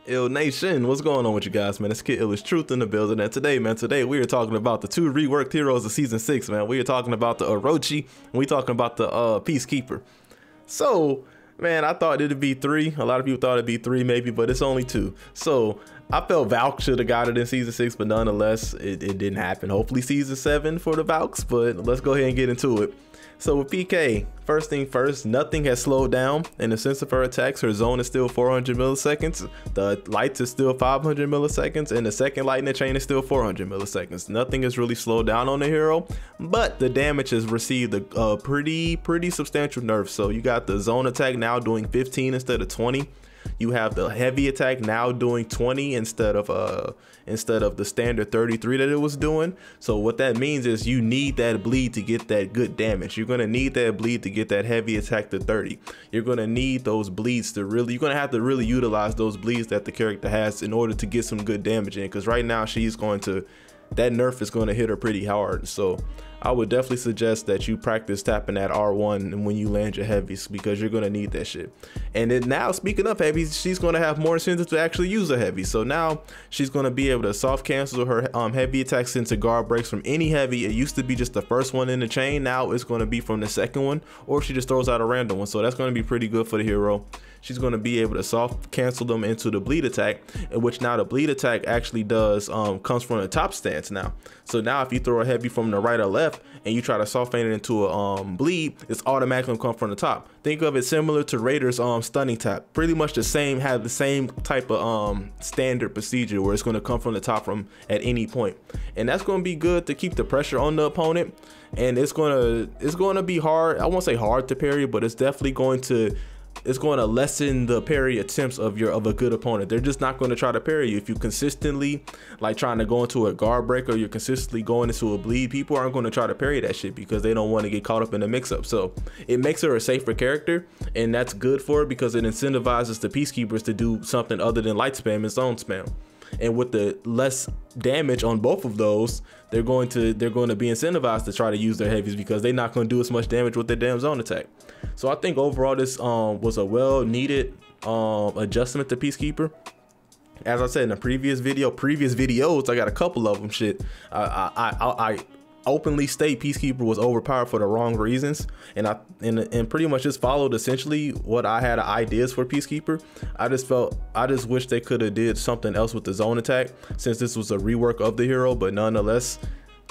Ill Nation, what's going on with you guys, man? It's Kid Illest Truth in the building, and today we are talking about the two reworked heroes of Season 6, man. We are talking about the Orochi, and we talking about the Peacekeeper. So, man, I thought it'd be 3. A lot of people thought it'd be 3 maybe, but it's only 2. So, I felt Valk should have got it in Season 6, but nonetheless, it didn't happen. Hopefully Season 7 for the Valks, but let's go ahead and get into it. So with PK, first thing first, nothing has slowed down. In the sense of her attacks, her zone is still 400 milliseconds. The lights is still 500 milliseconds, and the second lightning chain is still 400 milliseconds. Nothing has really slowed down on the hero, but the damage has received a pretty substantial nerf. So you got the zone attack now doing 15 instead of 20. You have the heavy attack now doing 20 instead of the standard 33 that it was doing. So what that means is you need that bleed to get that good damage. You're gonna need that bleed to get that heavy attack to 30. You're gonna need those bleeds to you're gonna have to really utilize those bleeds that the character has in order to get some good damage in. Because right now that nerf is going to hit her pretty hard. So I would definitely suggest that you practice tapping that R1 when you land your heavies, because you're going to need that shit. And then now, speaking of heavies, she's going to have more incentive to actually use a heavy. So now she's going to be able to soft cancel her heavy attacks into guard breaks from any heavy. It used to be just the first one in the chain. Now it's going to be from the second one, or she just throws out a random one. So that's going to be pretty good for the hero. She's going to be able to soft cancel them into the bleed attack, in which now the bleed attack actually comes from the top stance now. So now if you throw a heavy from the right or left and you try to soft feint it into a bleed, it's automatically come from the top. Think of it similar to Raider's stunning tap. Pretty much the same, have the same type of standard procedure where it's going to come from the top at any point. And that's going to be good to keep the pressure on the opponent. And it's going to be hard. I won't say hard to parry, but it's definitely going to lessen the parry attempts of a good opponent. They're just not going to try to parry you if you consistently like trying to go into a guard break, or you're consistently going into a bleed. People aren't going to try to parry that shit because they don't want to get caught up in the mix-up. So it makes her a safer character, and that's good for her because it incentivizes the Peacekeepers to do something other than light spam and zone spam. And with the less damage on both of those, they're going to be incentivized to try to use their heavies because they're not going to do as much damage with their damn zone attack. So I think overall this was a well-needed adjustment to Peacekeeper. As I said in the previous videos, I got a couple of them. Shit, I openly state Peacekeeper was overpowered for the wrong reasons, and pretty much just followed essentially what I had ideas for Peacekeeper. I just wish they could have did something else with the zone attack, since this was a rework of the hero. But nonetheless,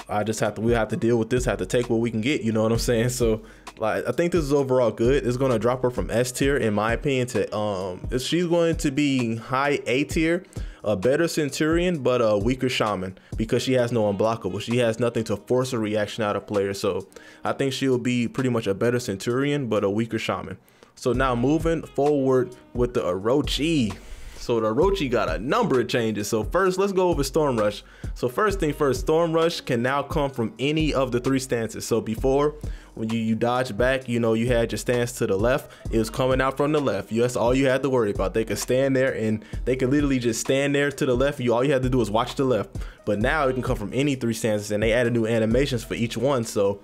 we have to deal with this, have to take what we can get, you know what I'm saying? So like, I think this is overall good. It's gonna drop her from S tier in my opinion to she's going to be high A tier, a better Centurion but a weaker Shaman, because she has no unblockable. She has nothing to force a reaction out of players. So I think she'll be pretty much a better Centurion but a weaker Shaman. So now moving forward with the Orochi. So the Orochi got a number of changes. So first, let's go over Storm Rush. So first thing first, Storm Rush can now come from any of the 3 stances. So before, when you dodge back, you know, you had your stance to the left, it was coming out from the left. That's all you had to worry about. They could stand there, and they could literally just stand there to the left. All you had to do is watch the left. But now it can come from any 3 stances, and they added new animations for each one. So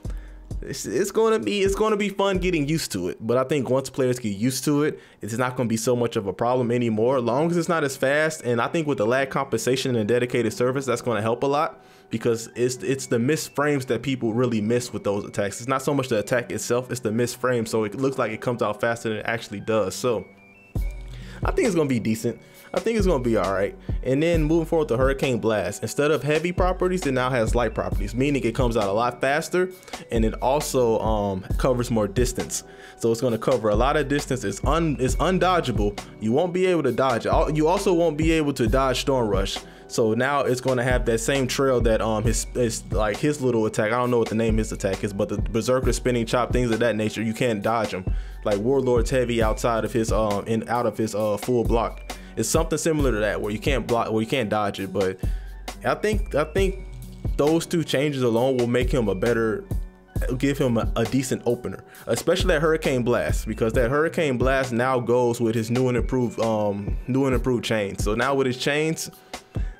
it's going to be fun getting used to it. But I think once players get used to it, it's not going to be so much of a problem anymore, as long as it's not as fast. And I think with the lag compensation and dedicated service, that's going to help a lot, because it's the missed frames that people really miss with those attacks. It's not so much the attack itself, it's the missed frame. So it looks like it comes out faster than it actually does. So I think it's going to be decent. I think it's going to be all right. And then moving forward to Hurricane Blast, instead of heavy properties, it now has light properties, meaning it comes out a lot faster, and it also covers more distance. So it's going to cover a lot of distance. It's undodgeable. You won't be able to dodge it. You also won't be able to dodge Storm Rush. So now it's going to have that same trail that his little attack. I don't know what the name of his attack is, but the Berserker spinning chop, things of that nature, you can't dodge them. Like Warlord's heavy outside of his out of his full block. It's something similar to that, where you can't dodge it. But I think those 2 changes alone will make him give him a decent opener, especially that Hurricane Blast, because that Hurricane Blast now goes with his new and improved chains. So now with his chains,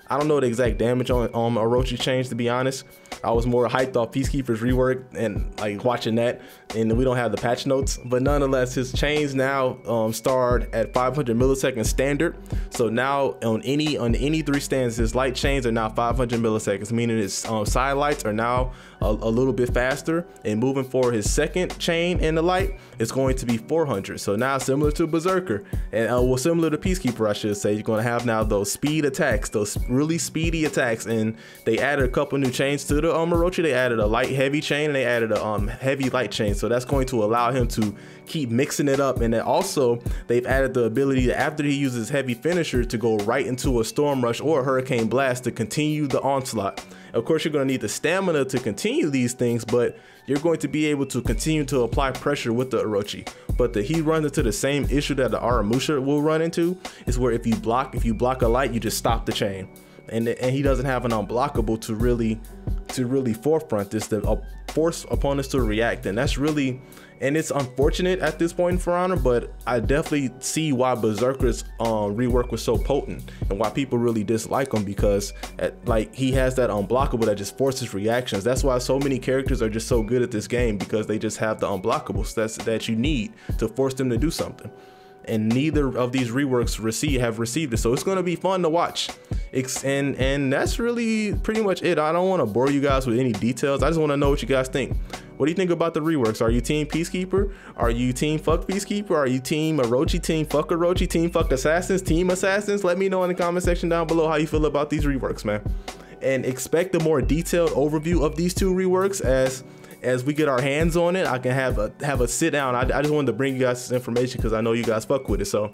I don't know the exact damage on Orochi change, to be honest. I was more hyped off Peacekeeper's Rework and like watching that, and we don't have the patch notes, but nonetheless his chains now start at 500 milliseconds standard. So now on any 3 stands, his light chains are now 500 milliseconds, meaning his side lights are now a little bit faster, and moving for his second chain in the light, it's going to be 400. So now similar to Berserker, and well, similar to Peacekeeper, I should say, you're going to have now those speed attacks, those really speedy attacks, and they added a couple new chains to the Orochi. They added a light heavy chain, and they added a heavy light chain, so that's going to allow him to keep mixing it up. And then also they've added the ability to, after he uses heavy finisher, to go right into a storm rush or a hurricane blast to continue the onslaught. Of course, you're going to need the stamina to continue these things, but you're going to be able to continue to apply pressure with the Orochi. But he runs into the same issue that the Aramusha will run into, is where if you block a light, you just stop the chain. And he doesn't have an unblockable to really forefront this, to force opponents to react. And that's really, and it's unfortunate at this point in For Honor, but I definitely see why Berserker's rework was so potent and why people really dislike him, because like he has that unblockable that just forces reactions. That's why so many characters are just so good at this game, because they just have the unblockables that you need to force them to do something. And neither of these reworks have received it, so it's going to be fun to watch. And that's really pretty much it. I don't want to bore you guys with any details. I just want to know what you guys think. What do you think about the reworks? Are you team Peacekeeper? Are you team fuck Peacekeeper? Are you team Orochi, team fuck Orochi, team fuck Assassins, team Assassins? Let me know in the comment section down below how you feel about these reworks, man. And expect a more detailed overview of these 2 reworks as we get our hands on it. I can have a sit down. I just wanted to bring you guys this information because I know you guys fuck with it. So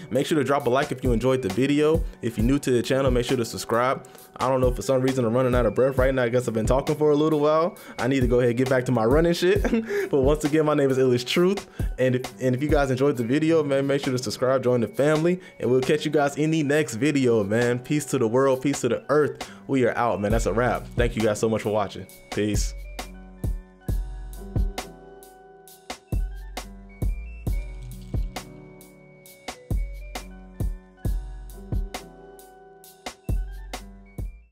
make sure to drop a like if you enjoyed the video. If you're new to the channel, make sure to subscribe. I don't know, for some reason I'm running out of breath right now. I guess I've been talking for a little while. I need to go ahead and get back to my running shit. But once again, my name is Illich Truth, and if you guys enjoyed the video, man, make sure to subscribe, join the family, and we'll catch you guys in the next video, man. Peace to the world, peace to the earth. We are out, man. That's a wrap. Thank you guys so much for watching. Peace.